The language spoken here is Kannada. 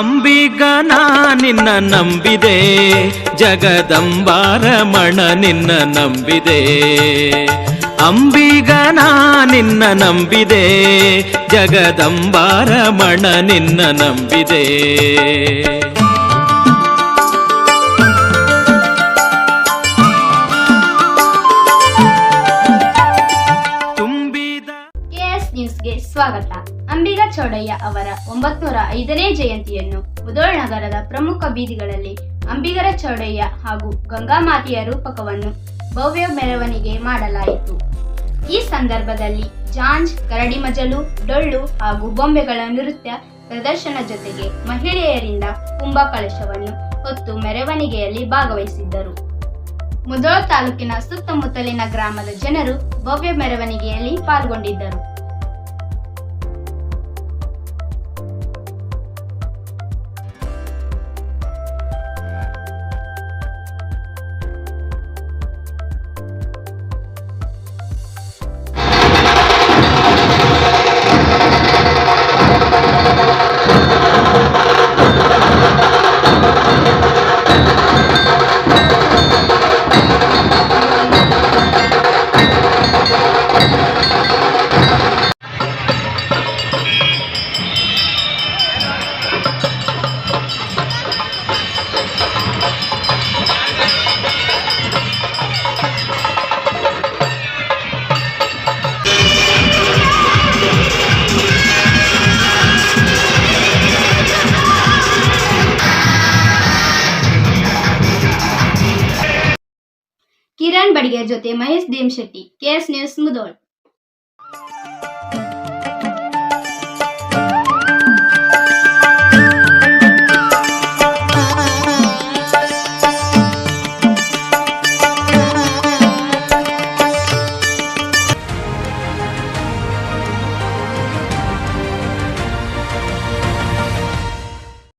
ಅಂಬಿಗನ ನಿನ್ನ ನಂಬಿದೆ, ಜಗದಂಬಾರಮಣ ನಿನ್ನ ನಂಬಿದೆ. ಅಂಬಿಗನ ನಿನ್ನ ನಂಬಿದೆ, ಜಗದಂಬಾರಮಣ ನಿನ್ನ ನಂಬಿದೆ. ನ್ಯೂಸ್ಗೆ ಸ್ವಾಗತ. ಅಂಬಿಗ ಚೌಡಯ್ಯ ಅವರ 905ನೇ ಜಯಂತಿಯನ್ನು ಮುಧೋಳ್ ನಗರದ ಪ್ರಮುಖ ಬೀದಿಗಳಲ್ಲಿ ಅಂಬಿಗರ ಚೌಡಯ್ಯ ಹಾಗೂ ಗಂಗಾಮಾತೆಯ ರೂಪಕವನ್ನು ಭವ್ಯ ಮೆರವಣಿಗೆ ಮಾಡಲಾಯಿತು. ಈ ಸಂದರ್ಭದಲ್ಲಿ ಜಾಂಜ್, ಕರಡಿ ಮಜಲು, ಡೊಳ್ಳು ಹಾಗೂ ಬೊಂಬೆಗಳ ನೃತ್ಯ ಪ್ರದರ್ಶನ ಜೊತೆಗೆ ಮಹಿಳೆಯರಿಂದ ಕುಂಭ ಕಳಶವನ್ನು ಹೊತ್ತು ಮೆರವಣಿಗೆಯಲ್ಲಿ ಭಾಗವಹಿಸಿದ್ದರು. ಮುಧೋಳ್ ತಾಲೂಕಿನ ಸುತ್ತಮುತ್ತಲಿನ ಗ್ರಾಮದ ಜನರು ಭವ್ಯ ಮೆರವಣಿಗೆಯಲ್ಲಿ ಪಾಲ್ಗೊಂಡಿದ್ದರು. ಕಿರಣ್ ಬಡಿಗೆ ಜೊತೆ ಮಹೇಶ್ ದೇಮಶೆಟ್ಟಿ, KS ನ್ಯೂಸ್ ಮುಧೋಳ್.